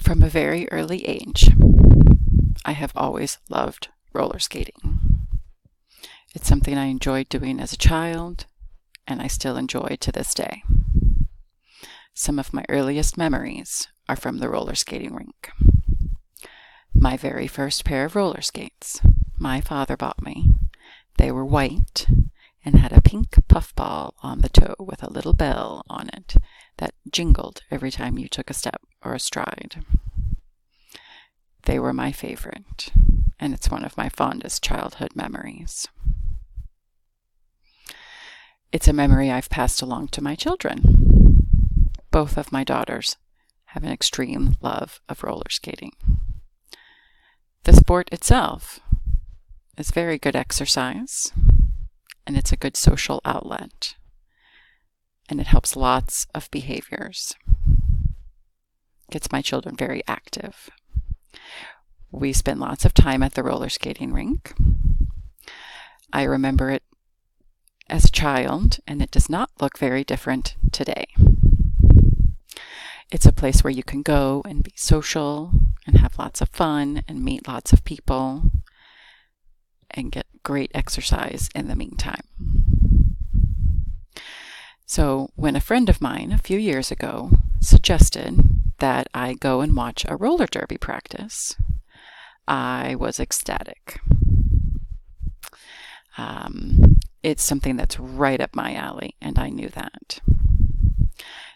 From a very early age, I have always loved roller skating. It's something I enjoyed doing as a child, and I still enjoy to this day. Some of my earliest memories are from the roller skating rink. My very first pair of roller skates, my father bought me. They were white and had a pink puffball on the toe with a little bell on it that jingled every time you took a step or a stride. They were my favorite, and it's one of my fondest childhood memories. It's a memory I've passed along to my children. Both of my daughters have an extreme love of roller skating. The sport itself is very good exercise, and it's a good social outlet, and it helps lots of behaviors. Gets my children very active. We spend lots of time at the roller skating rink. I remember it as a child, and it does not look very different today. It's a place where you can go and be social and have lots of fun and meet lots of people and get great exercise in the meantime. So when a friend of mine a few years ago suggested that I go and watch a roller derby practice, I was ecstatic. It's something that's right up my alley, and I knew that.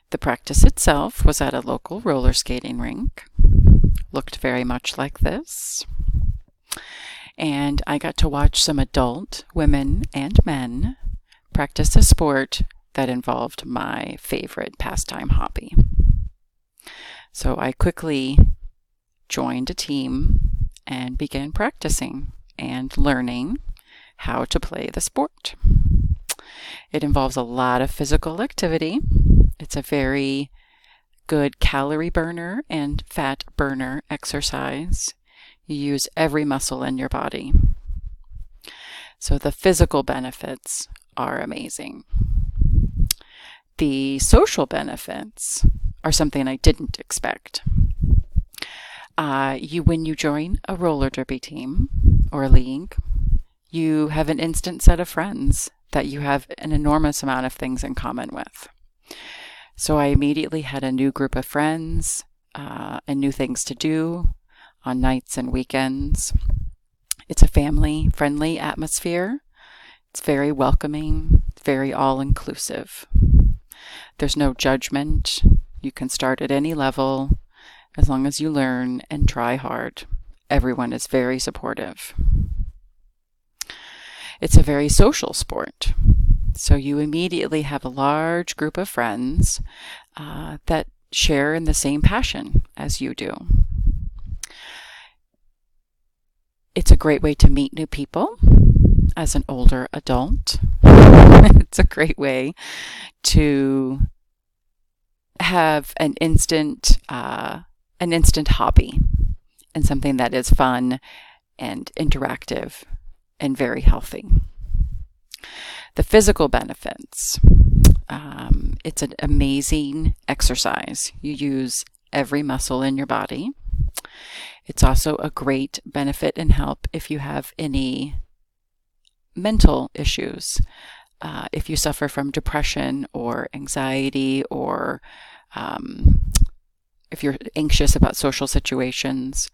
The practice itself was at a local roller skating rink. Looked very much like this. And I got to watch some adult women and men practice a sport that involved my favorite pastime hobby. So I quickly joined a team and began practicing and learning how to play the sport. It involves a lot of physical activity. It's a very good calorie burner and fat burner exercise. You use every muscle in your body. So the physical benefits are amazing. The social benefits are something I didn't expect. When you join a roller derby team or a league, you have an instant set of friends that you have an enormous amount of things in common with. So I immediately had a new group of friends and new things to do on nights and weekends. It's a family-friendly atmosphere. It's very welcoming, very all-inclusive. There's no judgment. You can start at any level as long as you learn and try hard. Everyone is very supportive. It's a very social sport. So you immediately have a large group of friends that share in the same passion as you do. It's a great way to meet new people as an older adult. It's a great way to have an instant hobby and something that is fun and interactive and very healthy. The physical benefits. It's an amazing exercise. You use every muscle in your body. It's also a great benefit and help if you have any mental issues. If you suffer from depression or anxiety, or if you're anxious about social situations,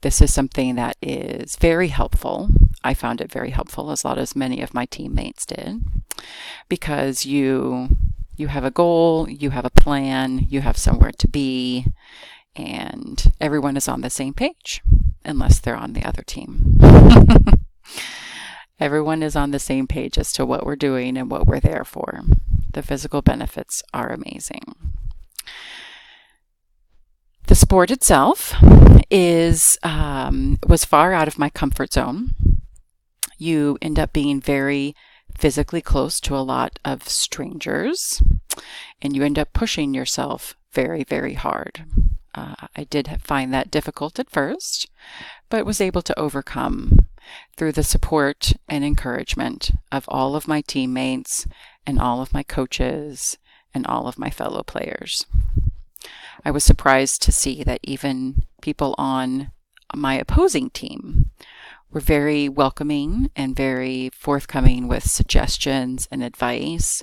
this is something that is very helpful. I found it very helpful, as lot as many of my teammates did, because you have a goal, you have a plan, you have somewhere to be, and everyone is on the same page, unless they're on the other team. Everyone is on the same page as to what we're doing and what we're there for. The physical benefits are amazing. The sport itself was far out of my comfort zone. You end up being very physically close to a lot of strangers, and you end up pushing yourself very, very hard. I did find that difficult at first, but was able to overcome through the support and encouragement of all of my teammates and all of my coaches and all of my fellow players. I was surprised to see that even people on my opposing team were very welcoming and very forthcoming with suggestions and advice.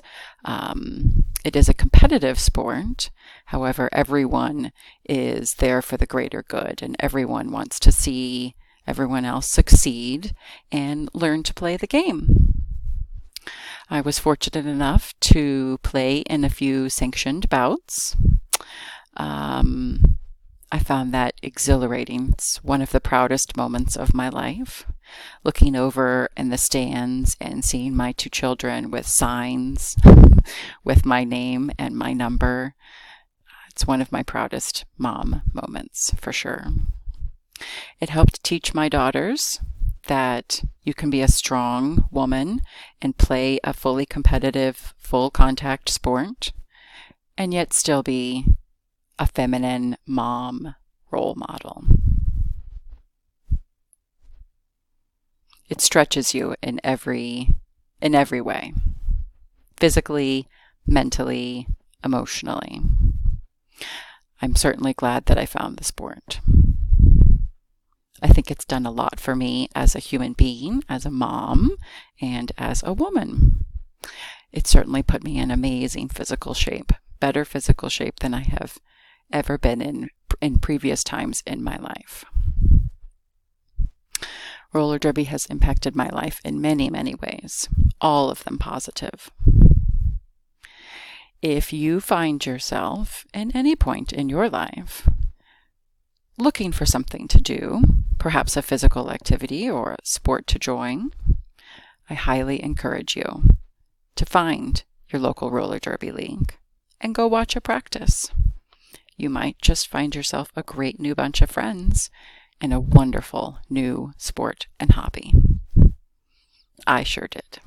It is a competitive sport. However, everyone is there for the greater good, and everyone wants to see everyone else succeed and learn to play the game. I was fortunate enough to play in a few sanctioned bouts. I found that exhilarating. It's one of the proudest moments of my life. Looking over in the stands and seeing my two children with signs with my name and my number. It's one of my proudest mom moments, for sure. It helped teach my daughters that you can be a strong woman and play a fully competitive, full contact sport, and yet still be a feminine mom role model. It stretches you in every way, physically, mentally, emotionally. I'm certainly glad that I found the sport. I think it's done a lot for me as a human being, as a mom, and as a woman. It certainly put me in amazing physical shape, better physical shape than I have ever been in previous times in my life. Roller derby has impacted my life in many, many ways, all of them positive. If you find yourself at any point in your life looking for something to do, perhaps a physical activity or a sport to join, I highly encourage you to find your local roller derby league and go watch a practice. You might just find yourself a great new bunch of friends and a wonderful new sport and hobby. I sure did.